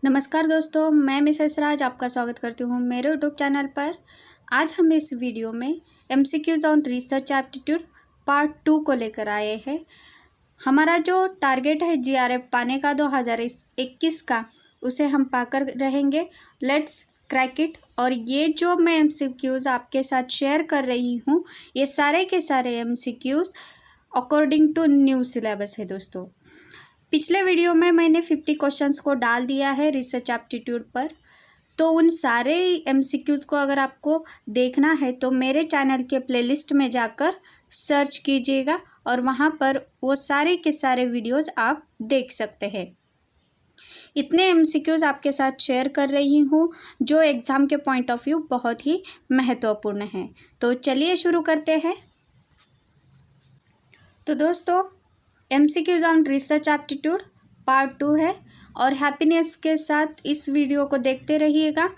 नमस्कार दोस्तों, मैं मिसेस राज आपका स्वागत करती हूँ मेरे यूट्यूब चैनल पर। आज हम इस वीडियो में MCQs on research aptitude part 2 को लेकर आए हैं। हमारा जो टारगेट है जीआरएफ पाने का 2021 का, उसे हम पाकर रहेंगे। Let's crack it. और ये जो मैं एमसीक्यूज आपके साथ शेयर कर रही हूँ, ये सारे के सारे MCQs according to new syllabus है दोस्तों। पिछले वीडियो में मैंने 50 क्वेश्चंस को डाल दिया है रिसर्च एप्टीट्यूड पर, तो उन सारे एमसीक्यूज को अगर आपको देखना है तो मेरे चैनल के प्लेलिस्ट में जाकर सर्च कीजिएगा और वहाँ पर वो सारे के सारे वीडियोस आप देख सकते हैं। इतने एमसीक्यूज आपके साथ शेयर कर रही हूँ जो एग्ज़ाम के पॉइंट ऑफ व्यू बहुत ही महत्वपूर्ण हैं। तो चलिए शुरू करते हैं। तो दोस्तों, MCQs on research aptitude part 2 है और हैप्पीनेस के साथ इस वीडियो को देखते रहिएगा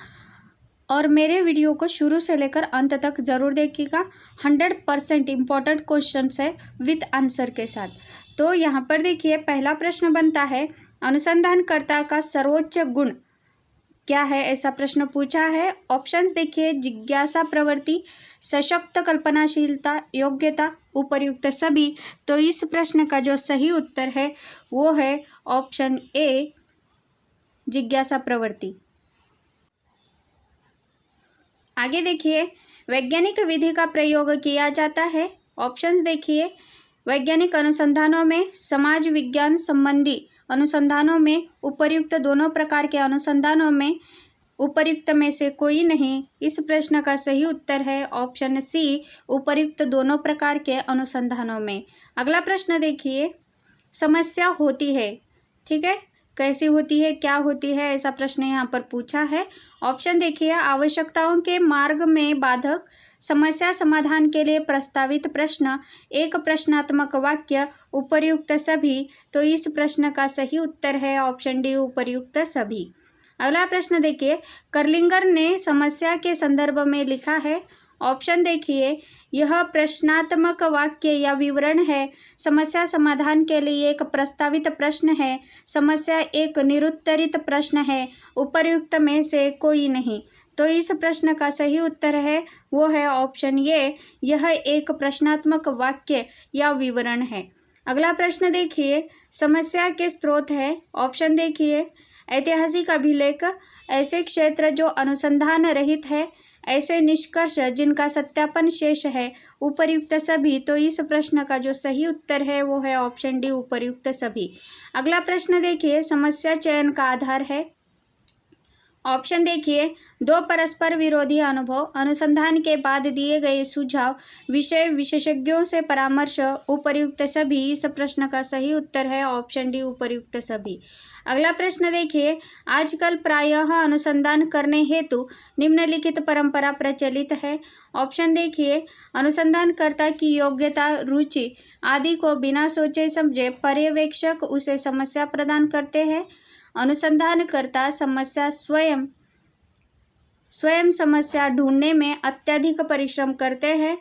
और मेरे वीडियो को शुरू से लेकर अंत तक ज़रूर देखिएगा। 100% इम्पॉर्टेंट क्वेश्चंस है विद आंसर के साथ। तो यहाँ पर देखिए, पहला प्रश्न बनता है, अनुसंधानकर्ता का सर्वोच्च गुण क्या है, ऐसा प्रश्न पूछा है। ऑप्शंस देखिए, जिज्ञासा प्रवृत्ति, सशक्त कल्पनाशीलता, योग्यता, उपर्युक्त सभी। तो इस प्रश्न का जो सही उत्तर है वो है ऑप्शन ए, जिज्ञासा प्रवृत्ति। आगे देखिए, वैज्ञानिक विधि का प्रयोग किया जाता है। ऑप्शंस देखिए, वैज्ञानिक अनुसंधानों में, समाज विज्ञान संबंधी अनुसंधानों में, उपर्युक्त दोनों प्रकार के अनुसंधानों में, उपर्युक्त में से कोई नहीं। इस प्रश्न का सही उत्तर है ऑप्शन सी, उपर्युक्त दोनों प्रकार के अनुसंधानों में। अगला प्रश्न देखिए, समस्या होती है, ठीक है, कैसी होती है, क्या होती है, ऐसा प्रश्न यहाँ पर पूछा है। ऑप्शन देखिए, आवश्यकताओं के मार्ग में बाधक, समस्या समाधान के लिए प्रस्तावित प्रश्न, एक प्रश्नात्मक वाक्य, उपर्युक्त सभी। तो इस प्रश्न का सही उत्तर है ऑप्शन डी, उपर्युक्त सभी। अगला प्रश्न देखिए, कर्लिंगर ने समस्या के संदर्भ में लिखा है। ऑप्शन देखिए, यह प्रश्नात्मक वाक्य या विवरण है, समस्या समाधान के लिए एक प्रस्तावित प्रश्न है, समस्या एक निरुत्तरित प्रश्न है, उपर्युक्त में से कोई नहीं। तो इस प्रश्न का सही उत्तर है वो है ऑप्शन ए, यह एक प्रश्नात्मक वाक्य या विवरण है। अगला प्रश्न देखिए, समस्या के स्रोत है। ऑप्शन देखिए, ऐतिहासिक अभिलेख, ऐसे क्षेत्र जो अनुसंधान रहित है, ऐसे निष्कर्ष जिनका सत्यापन शेष है, उपर्युक्त सभी। तो इस प्रश्न का जो सही उत्तर है वो है ऑप्शन डी, उपर्युक्त सभी। अगला प्रश्न देखिए, समस्या चयन का आधार है। ऑप्शन देखिए, दो परस्पर विरोधी अनुभव, अनुसंधान के बाद दिए गए सुझाव, विषय विशेषज्ञों से परामर्श, उपर्युक्त सभी। इस प्रश्न का सही उत्तर है ऑप्शन डी, उपर्युक्त सभी। अगला प्रश्न देखिए, आजकल प्रायः अनुसंधान करने हेतु निम्नलिखित परंपरा प्रचलित है। ऑप्शन देखिए, अनुसंधानकर्ता की योग्यता, रुचि आदि को बिना सोचे समझे पर्यवेक्षक उसे समस्या प्रदान करते हैं। अनुसंधानकर्ता समस्या स्वयं समस्या ढूंढने में अत्यधिक परिश्रम करते हैं।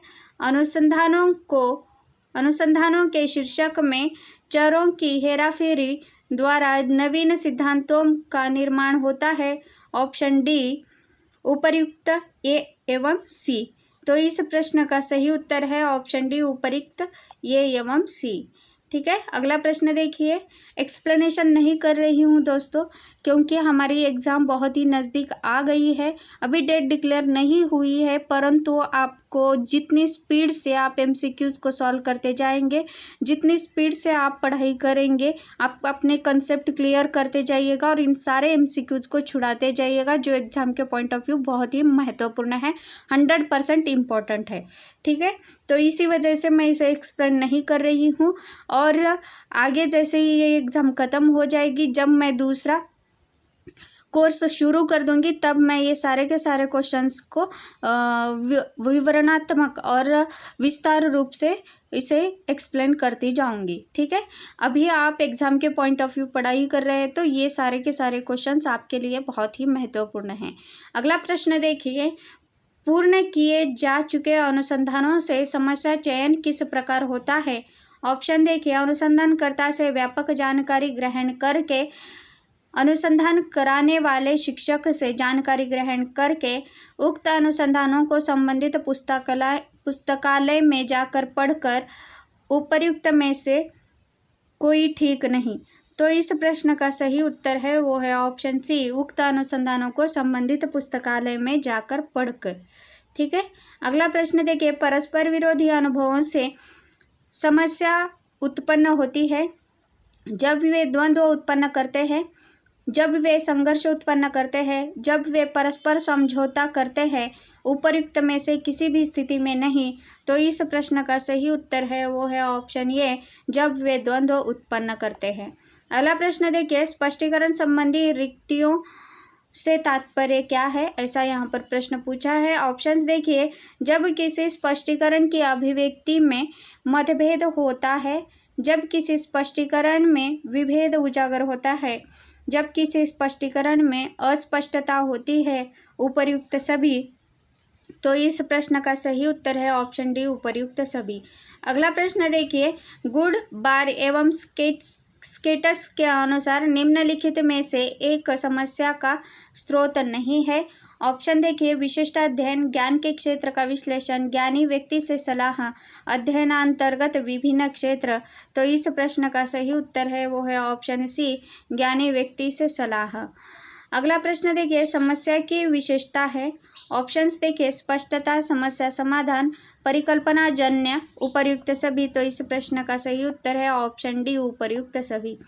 अनुसंधानों के शीर्षक में चरों की हेराफेरी द्वारा नवीन सिद्धांतों का निर्माण होता है। ऑप्शन डी, उपर्युक्त ए एवं सी। तो इस प्रश्न का सही उत्तर है ऑप्शन डी, उपर्युक्त ए एवं सी। ठीक है। अगला प्रश्न देखिए, एक्सप्लेनेशन नहीं कर रही हूँ दोस्तों क्योंकि हमारी एग्ज़ाम बहुत ही नज़दीक आ गई है। अभी डेट डिक्लेयर नहीं हुई है, परंतु आपको जितनी स्पीड से आप एमसीक्यूज़ को सॉल्व करते जाएंगे, जितनी स्पीड से आप पढ़ाई करेंगे, आप अपने कंसेप्ट क्लियर करते जाइएगा और इन सारे एमसीक्यूज़ को छुड़ाते जाइएगा जो एग्ज़ाम के पॉइंट ऑफ व्यू बहुत ही महत्वपूर्ण है, 100% इम्पॉर्टेंट है। ठीक है, तो इसी वजह से मैं इसे एक्सप्लेन नहीं कर रही हूँ और आगे जैसे ही ये एग्ज़ाम ख़त्म हो जाएगी, जब मैं दूसरा कोर्स शुरू कर दूंगी, तब मैं ये सारे के सारे क्वेश्चंस को विवरणात्मक और विस्तार रूप से इसे एक्सप्लेन करती जाऊंगी। ठीक है, अभी आप एग्ज़ाम के पॉइंट ऑफ व्यू पढ़ाई कर रहे हैं तो ये सारे के सारे क्वेश्चंस आपके लिए बहुत ही महत्वपूर्ण हैं। अगला प्रश्न देखिए, पूर्ण किए जा चुके अनुसंधानों से समस्या चयन किस प्रकार होता है। ऑप्शन देखिए, अनुसंधानकर्ता से व्यापक जानकारी ग्रहण करके अनुसंधान कराने वाले शिक्षक से जानकारी ग्रहण करके उक्त अनुसंधानों को संबंधित पुस्तकालय में जाकर पढ़कर उपर्युक्त में से कोई ठीक नहीं। तो इस प्रश्न का सही उत्तर है वो है ऑप्शन सी, उक्त अनुसंधानों को संबंधित पुस्तकालय में जाकर पढ़कर। ठीक है, अगला प्रश्न देखिए, परस्पर विरोधी अनुभवों से समस्या उत्पन्न होती है जब वे द्वंद्व उत्पन्न करते हैं, जब वे संघर्ष उत्पन्न करते हैं, जब वे परस्पर समझौता करते हैं, उपर्युक्त में से किसी भी स्थिति में नहीं। तो इस प्रश्न का सही उत्तर है वो है ऑप्शन ए, जब वे द्वंद्व उत्पन्न करते हैं। अगला प्रश्न देखिए, स्पष्टीकरण संबंधी रिक्तियों से तात्पर्य क्या है, ऐसा यहाँ पर प्रश्न पूछा है। ऑप्शंस देखिए, जब किसी स्पष्टीकरण की अभिव्यक्ति में मतभेद होता है, जब किसी स्पष्टीकरण में विभेद उजागर होता है, जब किसी स्पष्टीकरण में अस्पष्टता होती है, उपर्युक्त सभी। तो इस प्रश्न का सही उत्तर है ऑप्शन डी, उपर्युक्त सभी। अगला प्रश्न देखिए, गुड बार एवं स्केटस के अनुसार निम्नलिखित में से एक समस्या का स्रोत नहीं है। ऑप्शन देखिए, विशिष्टाध्ययन, ज्ञान के क्षेत्र का विश्लेषण, ज्ञानी व्यक्ति से सलाह, अध्ययनांतर्गत विभिन्न क्षेत्र। तो इस प्रश्न का सही उत्तर है वो है ऑप्शन सी, ज्ञानी व्यक्ति से सलाह। अगला प्रश्न देखिए, समस्या की विशेषता है। ऑप्शंस देखिए, स्पष्टता, समस्या समाधान, परिकल्पना जन्य, उपर्युक्त सभी। तो इस प्रश्न का सही उत्तर है ऑप्शन डी, उपर्युक्त सभी।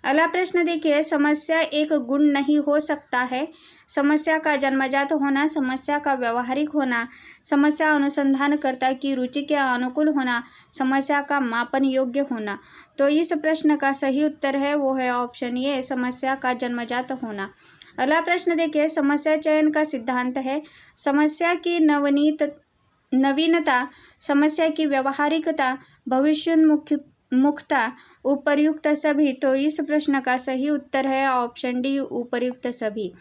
अगला प्रश्न देखिए, समस्या एक गुण नहीं हो सकता है। समस्या का जन्मजात होना, समस्या का व्यवहारिक होना, समस्या अनुसंधानकर्ता की रुचि के अनुकूल होना, समस्या का मापन योग्य होना। तो इस प्रश्न का सही उत्तर है वो है ऑप्शन ए, समस्या का जन्मजात होना। अगला प्रश्न देखिए, समस्या चयन का सिद्धांत है। समस्या की नवीनता, समस्या की व्यवहारिकता, भविष्योन्मुखता, उपर्युक्त सभी। तो इस प्रश्न का सही उत्तर है ऑप्शन डी, उपर्युक्त सभी।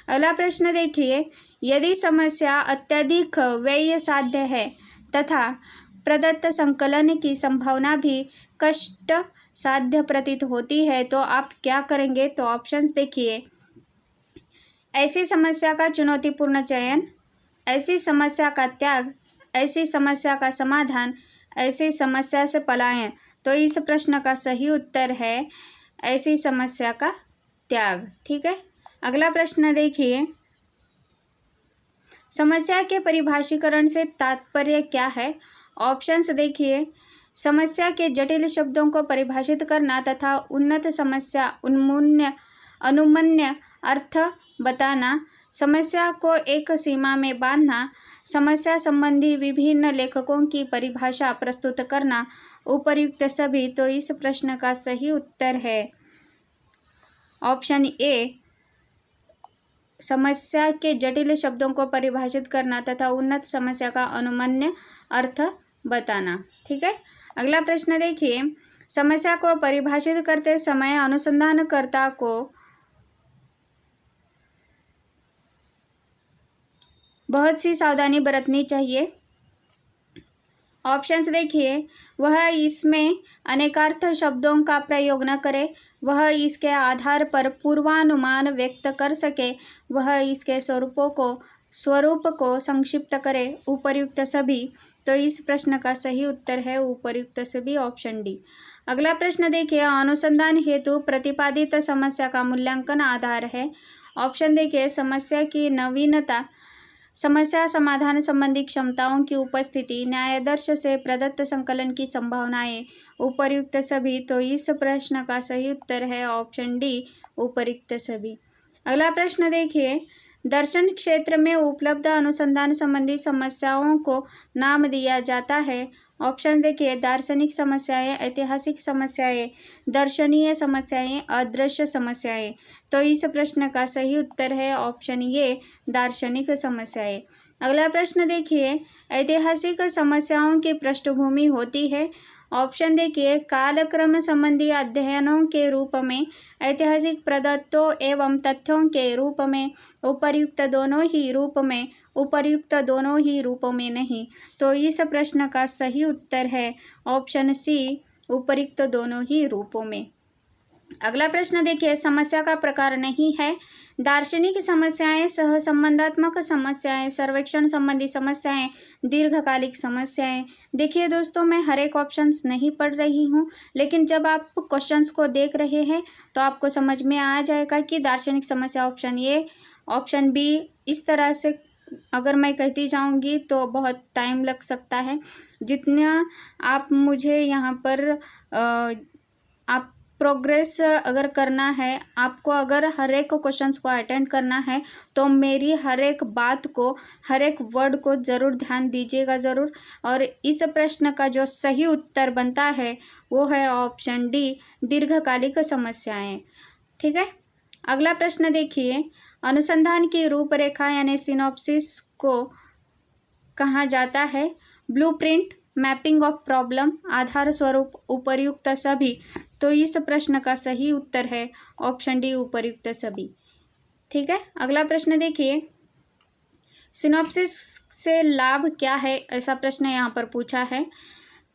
अगला प्रश्न देखिए, यदि समस्या अत्यधिक व्यय साध्य है तथा प्रदत्त संकलन की संभावना भी कष्ट साध्य प्रतीत होती है तो आप क्या करेंगे। तो ऑप्शंस देखिए, ऐसी समस्या का चुनौतीपूर्ण चयन, ऐसी समस्या का त्याग, ऐसी समस्या का समाधान, ऐसी समस्या से पलायन। तो इस प्रश्न का सही उत्तर है ऐसी समस्या का त्याग। ठीक है, अगला प्रश्न देखिए, समस्या के परिभाषीकरण से तात्पर्य क्या है। ऑप्शंस देखिए, समस्या के जटिल शब्दों को परिभाषित करना तथा उन्नत समस्या अनुमन्य अर्थ बताना, समस्या को एक सीमा में बांधना, समस्या संबंधी विभिन्न लेखकों की परिभाषा प्रस्तुत करना, उपर्युक्त सभी। तो इस प्रश्न का सही उत्तर है ऑप्शन ए, समस्या के जटिल शब्दों को परिभाषित करना तथा उन्नत समस्या का अनुमन्य अर्थ बताना। ठीक है, अगला प्रश्न देखिए, समस्या को परिभाषित करते समय अनुसंधानकर्ता को बहुत सी सावधानी बरतनी चाहिए। ऑप्शंस देखिए, वह इसमें अनेकार्थ शब्दों का प्रयोग न करे, वह इसके आधार पर पूर्वानुमान व्यक्त कर सके, वह इसके स्वरूप को संक्षिप्त करे, उपर्युक्त सभी। तो इस प्रश्न का सही उत्तर है उपर्युक्त सभी, ऑप्शन डी। अगला प्रश्न देखिए, अनुसंधान हेतु प्रतिपादित समस्या का मूल्यांकन आधार है। ऑप्शन देखिए, समस्या की नवीनता, समस्या समाधान संबंधी क्षमताओं की उपस्थिति, न्यायादर्श से प्रदत्त संकलन की संभावनाएं, उपर्युक्त सभी। तो इस प्रश्न का सही उत्तर है ऑप्शन डी, उपर्युक्त सभी। अगला प्रश्न देखिए, दर्शन क्षेत्र में उपलब्ध अनुसंधान संबंधी समस्याओं को नाम दिया जाता है। ऑप्शन देखिए, दार्शनिक समस्याएं, ऐतिहासिक समस्याएं, दर्शनीय समस्याएं, अदृश्य समस्याएं। तो इस प्रश्न का सही उत्तर है ऑप्शन ए, दार्शनिक समस्याएं। अगला प्रश्न देखिए, ऐतिहासिक समस्याओं की पृष्ठभूमि होती है। ऑप्शन देखिए, कालक्रम संबंधी अध्ययनों के रूप में, ऐतिहासिक प्रदत्तों एवं तथ्यों के रूप में, उपर्युक्त दोनों ही रूप में, उपर्युक्त दोनों ही रूपों में नहीं। तो इस प्रश्न का सही उत्तर है ऑप्शन सी, उपर्युक्त दोनों ही रूपों में। अगला प्रश्न देखिए, समस्या का प्रकार नहीं है। दार्शनिक समस्याएं, सहसंबंधात्मक समस्याएं, सर्वेक्षण संबंधी समस्याएं, दीर्घकालिक समस्याएं। देखिए दोस्तों, मैं हर एक ऑप्शंस नहीं पढ़ रही हूँ, लेकिन जब आप क्वेश्चंस को देख रहे हैं तो आपको समझ में आ जाएगा कि दार्शनिक समस्या ऑप्शन ए, ऑप्शन बी। इस तरह से अगर मैं कहती जाऊंगी तो बहुत टाइम लग सकता है। जितना आप मुझे यहाँ पर आप प्रोग्रेस अगर करना है, आपको अगर हर एक क्वेश्चंस को अटेंड करना है तो मेरी हर एक बात को, हर एक वर्ड को ज़रूर ध्यान दीजिएगा ज़रूर। और इस प्रश्न का जो सही उत्तर बनता है वो है ऑप्शन डी, दीर्घकालिक समस्याएं। ठीक है। अगला प्रश्न देखिए, अनुसंधान की रूपरेखा यानी सिनॉप्सिस को कहा जाता है? ब्लूप्रिंट, मैपिंग ऑफ प्रॉब्लम, आधार स्वरूप, उपर्युक्त सभी। तो इस प्रश्न का सही उत्तर है ऑप्शन डी, उपर्युक्त सभी। ठीक है। अगला प्रश्न देखिए, सिनॉप्सिस से लाभ क्या है, ऐसा प्रश्न यहाँ पर पूछा है।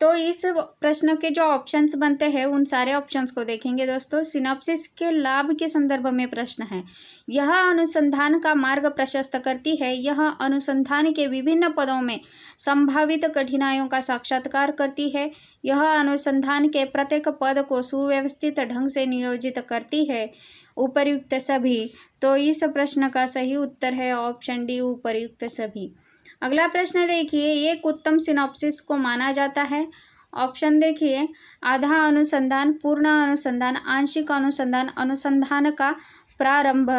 तो इस प्रश्न के जो ऑप्शंस बनते हैं उन सारे ऑप्शंस को देखेंगे दोस्तों। सिनॉप्सिस के लाभ के संदर्भ में प्रश्न है। यह अनुसंधान का मार्ग प्रशस्त करती है। यह अनुसंधान के विभिन्न पदों में संभावित कठिनाइयों का साक्षात्कार करती है। यह अनुसंधान के प्रत्येक पद को सुव्यवस्थित ढंग से नियोजित करती है। उपर्युक्त सभी। तो इस प्रश्न का सही उत्तर है ऑप्शन डी, उपर्युक्त सभी। अगला प्रश्न देखिए, एक उत्तम सिनॉप्सिस को माना जाता है। ऑप्शन देखिए, आधा अनुसंधान, पूर्ण अनुसंधान, आंशिक अनुसंधान, अनुसंधान का प्रारंभ।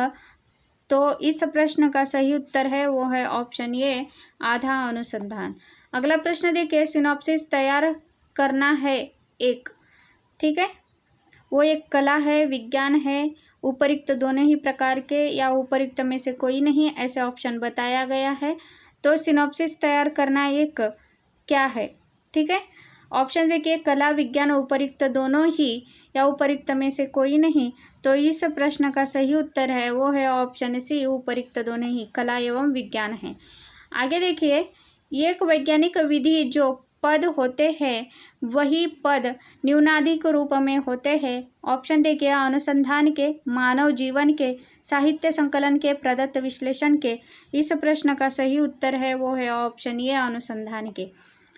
तो इस प्रश्न का सही उत्तर है वो है ऑप्शन ए, आधा अनुसंधान। अगला प्रश्न देखिए, सिनॉप्सिस तैयार करना है एक, ठीक है, वो एक कला है, विज्ञान है, उपर्युक्त दोनों ही प्रकार के या उपर्युक्त में से कोई नहीं, ऐसे ऑप्शन बताया गया है। तो सिनॉप्सिस तैयार करना एक क्या है? ठीक है। ऑप्शन देखिए, कला, विज्ञान, उपर्युक्त दोनों ही या उपर्युक्त में से कोई नहीं। तो इस प्रश्न का सही उत्तर है वो है ऑप्शन सी, उपर्युक्त दोनों ही, कला एवं विज्ञान है। आगे देखिए, एक वैज्ञानिक विधि जो पद होते हैं वही पद न्यूनाधिक रूप में होते हैं। ऑप्शन देखिए, अनुसंधान के, मानव जीवन के, साहित्य संकलन के, प्रदत्त विश्लेषण के। इस प्रश्न का सही उत्तर है वो है ऑप्शन ए, अनुसंधान के।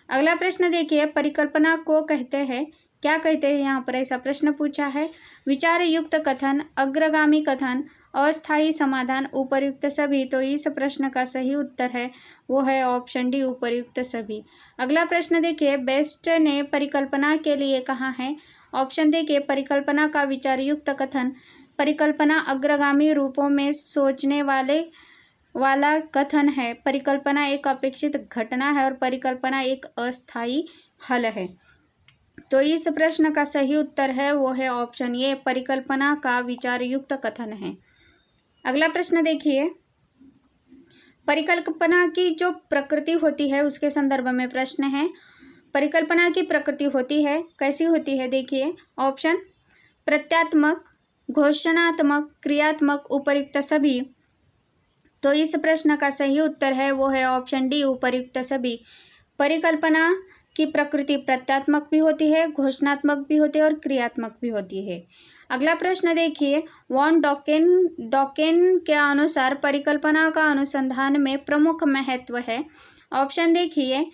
अगला प्रश्न देखिए, परिकल्पना को कहते हैं, क्या कहते हैं यहाँ पर, ऐसा प्रश्न पूछा है। विचार युक्त कथन, अग्रगामी कथन, अस्थायी समाधान, उपर्युक्त सभी। तो इस प्रश्न का सही उत्तर है वो है ऑप्शन डी, उपर्युक्त सभी। अगला प्रश्न देखिए, बेस्ट ने परिकल्पना के लिए कहा है। ऑप्शन देखिए, परिकल्पना का विचार युक्त कथन, परिकल्पना अग्रगामी रूपों में सोचने वाला कथन है, परिकल्पना एक अपेक्षित घटना है और परिकल्पना एक अस्थायी हल है। तो इस प्रश्न का सही उत्तर है वो है ऑप्शन ए, परिकल्पना का विचार युक्त कथन है। अगला प्रश्न देखिए, परिकल्पना की जो प्रकृति होती है उसके संदर्भ में प्रश्न है। परिकल्पना की प्रकृति होती है, कैसी होती है देखिए। ऑप्शन, प्रत्यात्मक, घोषणात्मक, क्रियात्मक, उपर्युक्त सभी। तो इस प्रश्न का सही उत्तर है वो है ऑप्शन डी, उपर्युक्त सभी। परिकल्पना की प्रकृति प्रत्यात्मक भी होती है, घोषणात्मक भी होती है और क्रियात्मक भी होती है। अगला प्रश्न देखिए, वॉन डॉकेन के अनुसार परिकल्पना का अनुसंधान में प्रमुख महत्व है। ऑप्शन देखिए,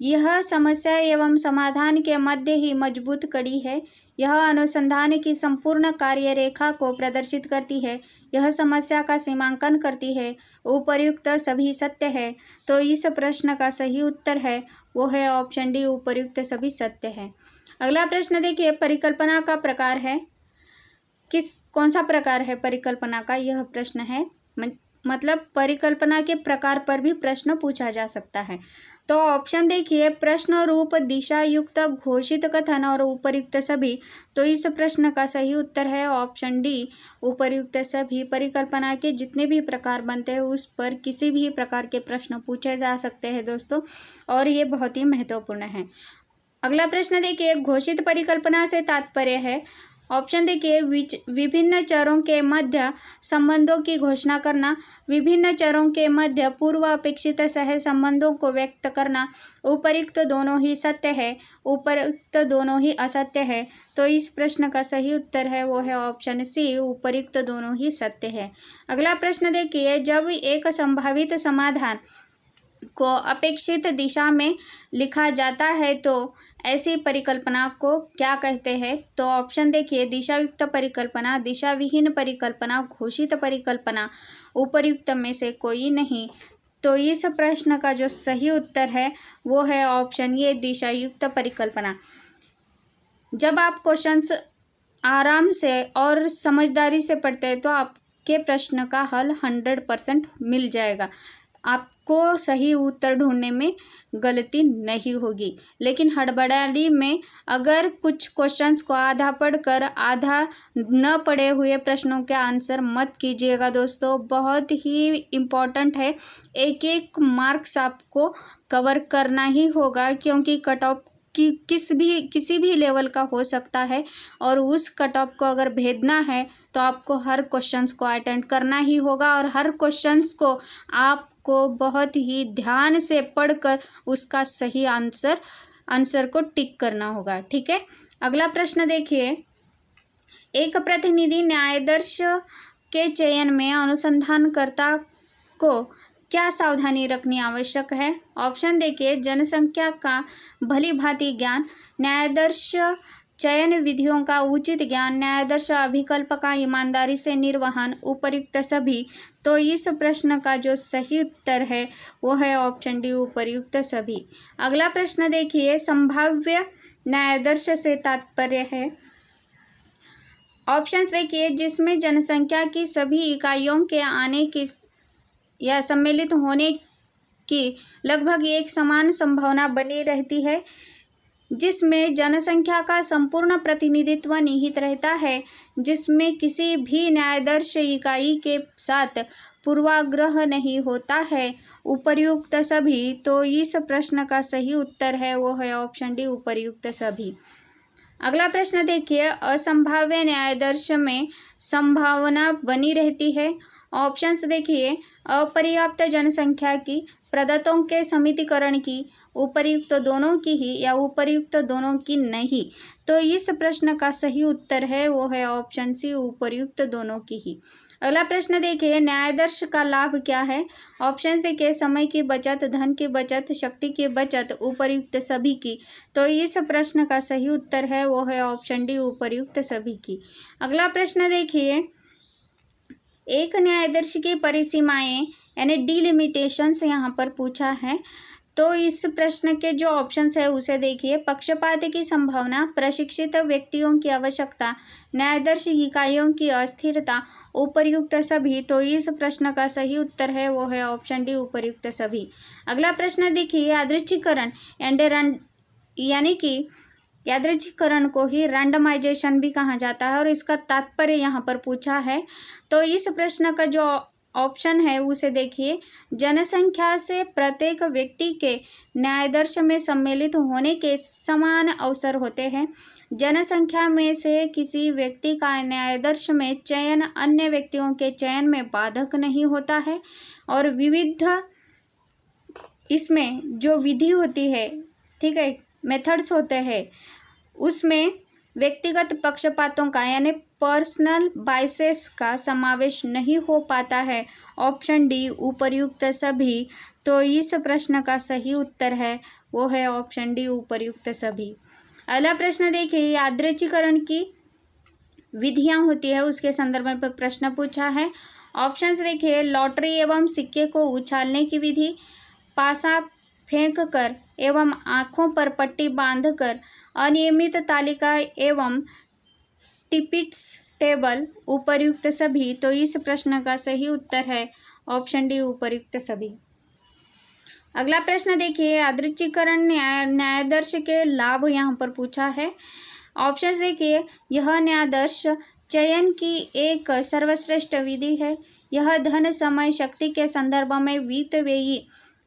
यह समस्या एवं समाधान के मध्य ही मजबूत कड़ी है। यह अनुसंधान की संपूर्ण कार्य रेखा को प्रदर्शित करती है। यह समस्या का सीमांकन करती है। उपर्युक्त सभी सत्य है। तो इस प्रश्न का सही उत्तर है वो है ऑप्शन डी, उपर्युक्त सभी सत्य है। अगला प्रश्न देखिए, परिकल्पना का प्रकार है, कौन सा प्रकार है परिकल्पना का, यह प्रश्न है। मतलब परिकल्पना के प्रकार पर भी प्रश्न पूछा जा सकता है। तो ऑप्शन देखिए, प्रश्न रूप, दिशा युक्त, घोषित कथन और उपर्युक्त सभी। तो इस प्रश्न का सही उत्तर है ऑप्शन डी, उपर्युक्त सभी। परिकल्पना के जितने भी प्रकार बनते हैं उस पर किसी भी प्रकार के प्रश्न पूछे जा सकते हैं दोस्तों, और ये बहुत ही महत्वपूर्ण है। अगला प्रश्न देखिए, घोषित परिकल्पना से तात्पर्य है। ऑप्शन देखिए, विभिन्न चरों के मध्य संबंधों की घोषणा करना, विभिन्न चरों के मध्य पूर्व अपेक्षित सह संबंधों को व्यक्त करना, उपर्युक्त दोनों ही सत्य है, उपर्युक्त दोनों ही असत्य है। तो इस प्रश्न का सही उत्तर है वो है ऑप्शन सी, उपर्युक्त दोनों ही सत्य है। अगला प्रश्न देखिए, जब एक संभावित समाधान को अपेक्षित दिशा में लिखा जाता है तो ऐसी परिकल्पना को क्या कहते हैं? तो ऑप्शन देखिए, दिशायुक्त परिकल्पना, दिशाविहीन परिकल्पना, घोषित परिकल्पना, उपर्युक्त में से कोई नहीं। तो इस प्रश्न का जो सही उत्तर है वो है ऑप्शन ये, दिशायुक्त परिकल्पना। जब आप क्वेश्चंस आराम से और समझदारी से पढ़ते हैं तो आपके प्रश्न का हल 100% मिल जाएगा। आपको सही उत्तर ढूंढने में गलती नहीं होगी। लेकिन हड़बड़ाहट में अगर कुछ क्वेश्चंस को आधा पढ़कर आधा न पढ़े हुए प्रश्नों के आंसर मत कीजिएगा दोस्तों, बहुत ही इम्पोर्टेंट है। एक एक मार्क्स आपको कवर करना ही होगा, क्योंकि कट ऑफ कि किसी भी लेवल का हो सकता है, और उस कट ऑफ को अगर भेदना है तो आपको हर क्वेश्चंस को अटेंड करना ही होगा, और हर क्वेश्चंस को आपको बहुत ही ध्यान से पढ़कर उसका सही आंसर को टिक करना होगा। ठीक है, अगला प्रश्न देखिए, एक प्रतिनिधि न्यायाधीश के चयन में अनुसंधानकर्ता को क्या सावधानी रखनी आवश्यक है? ऑप्शन देखिए, जनसंख्या का भली भांति ज्ञान, न्यायाधीश चयन विधियों का उचित ज्ञान, न्यायाधीश अभिकल्प का ईमानदारी से निर्वहन, उपर्युक्त सभी। तो इस प्रश्न का जो सही उत्तर है वो है ऑप्शन डी, उपर्युक्त सभी। अगला प्रश्न देखिए, संभाव्य न्यायाधीश से तात्पर्य है। ऑप्शंस देखिए, जिसमें जनसंख्या की सभी इकाइयों के आने की या सम्मिलित होने की लगभग एक समान संभावना बनी रहती है, जिसमें जनसंख्या का संपूर्ण प्रतिनिधित्व निहित रहता है, जिसमें किसी भी न्यायाधीश इकाई के साथ पूर्वाग्रह नहीं होता है, उपर्युक्त सभी। तो इस प्रश्न का सही उत्तर है वो है ऑप्शन डी, उपर्युक्त सभी। अगला प्रश्न देखिए, असंभाव्य न्यायाधीश में संभावना बनी रहती है। ऑप्शंस देखिए, अपर्याप्त जनसंख्या की, प्रदत्तों के समितिकरण की, उपर्युक्त दोनों की ही, या उपर्युक्त दोनों की नहीं। तो इस प्रश्न का सही उत्तर है वो है ऑप्शन सी, उपर्युक्त दोनों की ही। अगला प्रश्न देखिए, न्यायाधीश का लाभ क्या है? ऑप्शंस देखिए, समय की बचत, धन की बचत, शक्ति की बचत, उपर्युक्त सभी की। तो इस प्रश्न का सही उत्तर है वो है ऑप्शन डी, उपर्युक्त सभी की। अगला प्रश्न देखिए, एक न्यायाधीश की परिसीमाएं यानी डिलिमिटेशंस यहाँ पर पूछा है। तो इस प्रश्न के जो ऑप्शंस है उसे देखिए, पक्षपात की संभावना, प्रशिक्षित व्यक्तियों की आवश्यकता, न्यायाधीश इकाइयों की अस्थिरता, उपर्युक्त सभी। तो इस प्रश्न का सही उत्तर है वो है ऑप्शन डी, उपर्युक्त सभी। अगला प्रश्न देखिए, यादृच्छिकरण यानी कि यादृच्छिकरण को ही रैंडमाइजेशन भी कहा जाता है, और इसका तात्पर्य यहाँ पर पूछा है। तो इस प्रश्न का जो ऑप्शन है उसे देखिए, जनसंख्या से प्रत्येक व्यक्ति के न्यायाधीश में सम्मिलित होने के समान अवसर होते हैं, जनसंख्या में से किसी व्यक्ति का न्यायाधीश में चयन अन्य व्यक्तियों के चयन में बाधक नहीं होता है, और विविध इसमें जो विधि होती है, ठीक है, मेथड्स होते हैं, उसमें व्यक्तिगत पक्षपातों का यानी पर्सनल बाइसेस का समावेश नहीं हो पाता है। ऑप्शन डी, उपर्युक्त सभी। तो इस प्रश्न का सही उत्तर है वो है ऑप्शन डी, उपर्युक्त सभी। अगला प्रश्न देखिए, यादृच्छिकरण की विधियां होती है उसके संदर्भ में प्रश्न पूछा है। ऑप्शंस देखिए, लॉटरी एवं सिक्के को उछालने की विधि, पासा फेंक कर एवं आँखों पर पट्टी बांधकर, अनियमित तालिका एवं टिपिट्स टेबल, उपर्युक्त सभी। तो इस प्रश्न का सही उत्तर है ऑप्शन डी, उपर्युक्त सभी। अगला प्रश्न देखिए, यादृच्छिकरण न्यायाधीश के लाभ यहाँ पर पूछा है। ऑप्शंस देखिए, यह न्यायाधीश चयन की एक सर्वश्रेष्ठ विधि है, यह धन समय शक्ति के संदर्भ में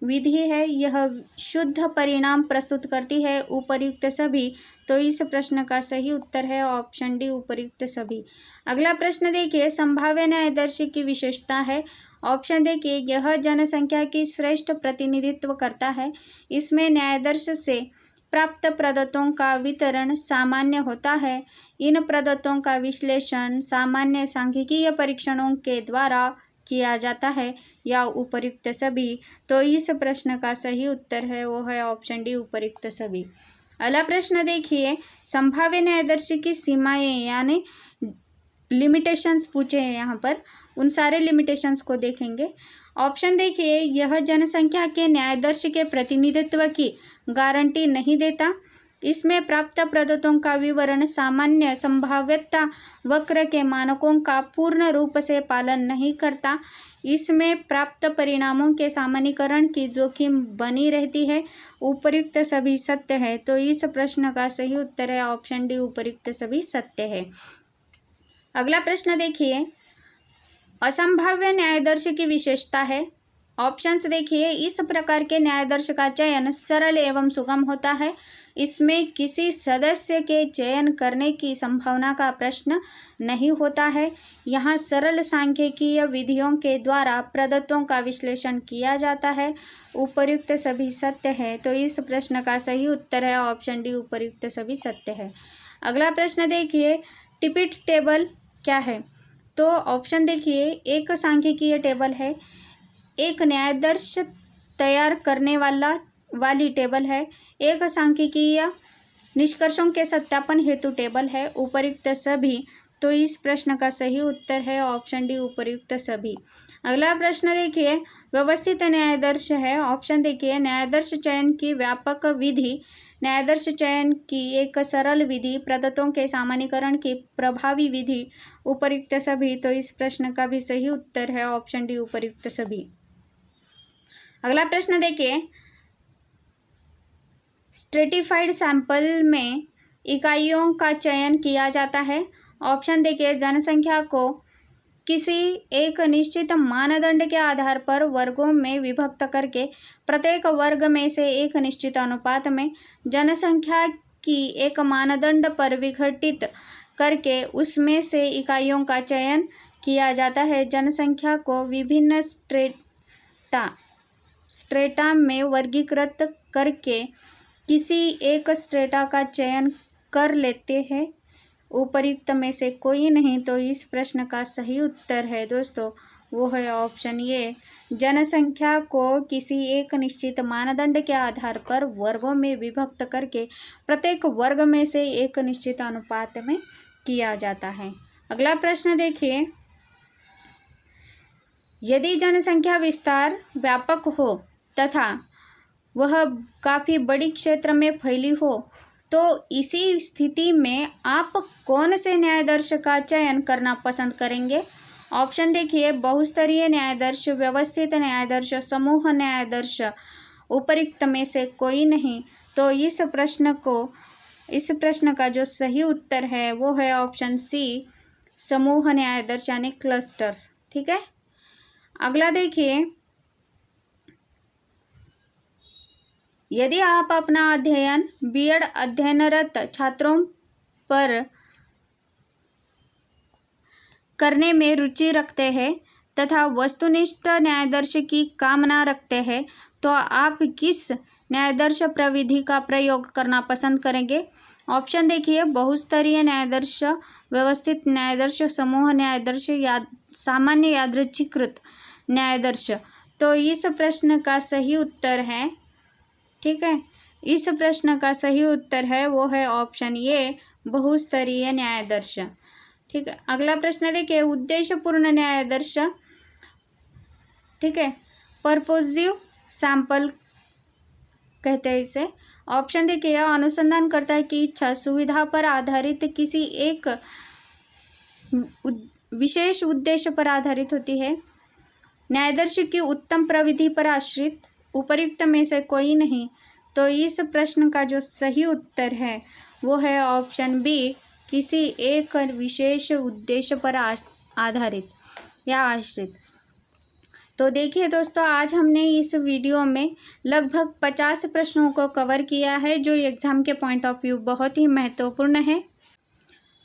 विधि है, यह शुद्ध परिणाम प्रस्तुत करती है, उपर्युक्त सभी। तो इस प्रश्न का सही उत्तर है ऑप्शन डी उपर्युक्त सभी। अगला प्रश्न देखिए, संभाव्य न्यायदर्शी की विशेषता है। ऑप्शन देखिए, यह जनसंख्या की श्रेष्ठ प्रतिनिधित्व करता है। इसमें न्यायदर्श से प्राप्त प्रदत्तों का वितरण सामान्य होता है। इन प्रदत्तों का विश्लेषण सामान्य सांख्यिकीय परीक्षणों के द्वारा किया जाता है, या उपर्युक्त सभी। तो इस प्रश्न का सही उत्तर है वो है ऑप्शन डी उपर्युक्त सभी। अगला प्रश्न देखिए, संभाव्य न्यायदर्शी की सीमाएं यानी लिमिटेशंस पूछे हैं यहाँ पर, उन सारे लिमिटेशंस को देखेंगे। ऑप्शन देखिए, यह जनसंख्या के न्यायदर्श के प्रतिनिधित्व की गारंटी नहीं देता। इसमें प्राप्त प्रदत्तों का विवरण सामान्य संभाव्यता वक्र के मानकों का पूर्ण रूप से पालन नहीं करता। इसमें प्राप्त परिणामों के सामान्यीकरण की जोखिम बनी रहती है। उपर्युक्त सभी सत्य है। तो इस प्रश्न का सही उत्तर है ऑप्शन डी उपर्युक्त सभी सत्य है। अगला प्रश्न देखिए, असंभाव्य न्यायदर्श की विशेषता है। ऑप्शंस देखिए, इस प्रकार के न्यायदर्श का चयन सरल एवं सुगम होता है। इसमें किसी सदस्य के चयन करने की संभावना का प्रश्न नहीं होता है। यहाँ सरल सांख्यिकीय विधियों के द्वारा प्रदत्तों का विश्लेषण किया जाता है। उपर्युक्त सभी सत्य है। तो इस प्रश्न का सही उत्तर है ऑप्शन डी उपर्युक्त सभी सत्य है। अगला प्रश्न देखिए, टिपिट टेबल क्या है? तो ऑप्शन देखिए, एक सांख्यिकीय टेबल है, एक न्यायदर्श तैयार करने वाली टेबल है, एक सांख्यिकीय निष्कर्षों के सत्यापन हेतु टेबल है। उपर्युक्त सभी। तो इस प्रश्न का सही उत्तर है ऑप्शन डी उपर्युक्त सभी। अगला प्रश्न देखिए, व्यवस्थित न्यायदर्श है। ऑप्शन देखिए, न्यायदर्श चयन की व्यापक विधि, न्यायदर्श चयन की एक सरल विधि, प्रदत्तों के सामान्यीकरण की प्रभावी विधि। उपर्युक्त सभी। तो इस प्रश्न का भी सही उत्तर है ऑप्शन डी उपर्युक्त सभी। अगला प्रश्न देखिए, स्ट्रेटिफाइड सैंपल में इकाइयों का चयन किया जाता है। ऑप्शन देखिए, जनसंख्या को किसी एक निश्चित मानदंड के आधार पर वर्गों में विभक्त करके प्रत्येक वर्ग में से एक निश्चित अनुपात में जनसंख्या की एक मानदंड पर विघटित करके उसमें से इकाइयों का चयन किया जाता है। जनसंख्या को विभिन्न स्ट्रेटा में वर्गीकृत करके किसी एक स्ट्रेटा का चयन कर लेते हैं। उपर्युक्त में से कोई नहीं। तो इस प्रश्न का सही उत्तर है दोस्तों वो है ऑप्शन ए, जनसंख्या को किसी एक निश्चित मानदंड के आधार पर वर्गों में विभक्त करके प्रत्येक वर्ग में से एक निश्चित अनुपात में किया जाता है। अगला प्रश्न देखिए, यदि जनसंख्या विस्तार व्यापक हो तथा वह काफ़ी बड़ी क्षेत्र में फैली हो तो इसी स्थिति में आप कौन से न्यायदर्श का चयन करना पसंद करेंगे? ऑप्शन देखिए, बहुस्तरीय न्यायदर्श, व्यवस्थित न्यायदर्श, समूह न्यायदर्श। उपर्युक्त में से कोई नहीं। तो इस प्रश्न का जो सही उत्तर है वो है ऑप्शन सी, समूह न्यायदर्श यानी क्लस्टर। ठीक है। अगला देखिए, यदि आप अपना अध्ययन बीएड अध्ययनरत छात्रों पर करने में रुचि रखते हैं तथा वस्तुनिष्ठ न्यायदर्श की कामना रखते हैं तो आप किस न्यायदर्श प्रविधि का प्रयोग करना पसंद करेंगे? ऑप्शन देखिए, बहुस्तरीय न्यायदर्श, व्यवस्थित न्यायदर्श, समूह न्यायदर्श या सामान्य यादृच्छिकृत न्यायदर्श। तो इस प्रश्न का सही उत्तर है, ठीक है, इस प्रश्न का सही उत्तर है वो है ऑप्शन ए, बहुस्तरीय न्यायदर्श। ठीक है। अगला प्रश्न देखिए, उद्देश्यपूर्ण न्यायदर्श, ठीक है, पर्पोजिव सैंपल कहते हैं इसे। ऑप्शन देखिए, अनुसंधानकर्ता की इच्छा सुविधा पर आधारित किसी एक विशेष उद्देश्य पर आधारित होती है। न्यायदर्श की उत्तम प्रविधि पर आश्रित। उपर्युक्त में से कोई नहीं। तो इस प्रश्न का जो सही उत्तर है वो है ऑप्शन बी, किसी एक विशेष उद्देश्य पर आधारित या आश्रित। तो देखिए दोस्तों, आज हमने इस वीडियो में लगभग 50 प्रश्नों को कवर किया है, जो एग्ज़ाम के पॉइंट ऑफ व्यू बहुत ही महत्वपूर्ण है।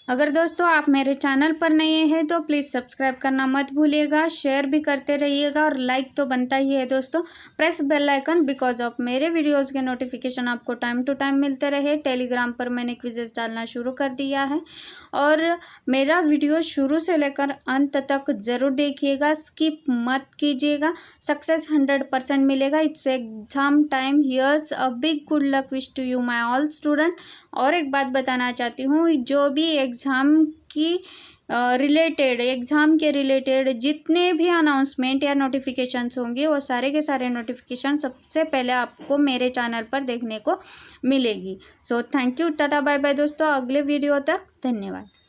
अगर दोस्तों आप मेरे चैनल पर नए हैं तो प्लीज़ सब्सक्राइब करना मत भूलिएगा, शेयर भी करते रहिएगा और लाइक तो बनता ही है दोस्तों। Press bell icon because of मेरे वीडियोस के नोटिफिकेशन आपको टाइम टू टाइम मिलते रहे। टेलीग्राम पर मैंने क्विजेस डालना शुरू कर दिया है और मेरा वीडियो शुरू से लेकर अंत तक ज़रूर देखिएगा, स्किप मत कीजिएगा। सक्सेस 100% मिलेगा। It's exam time. Here's a big good luck wish to you my all student. और एक बात बताना चाहती हूँ, जो भी एग्ज़ाम की एग्ज़ाम के रिलेटेड जितने भी अनाउंसमेंट या नोटिफिकेशंस होंगे, वो सारे के सारे नोटिफिकेशन सबसे पहले आपको मेरे चैनल पर देखने को मिलेगी। So thank you, tata bye bye दोस्तों। अगले वीडियो तक धन्यवाद।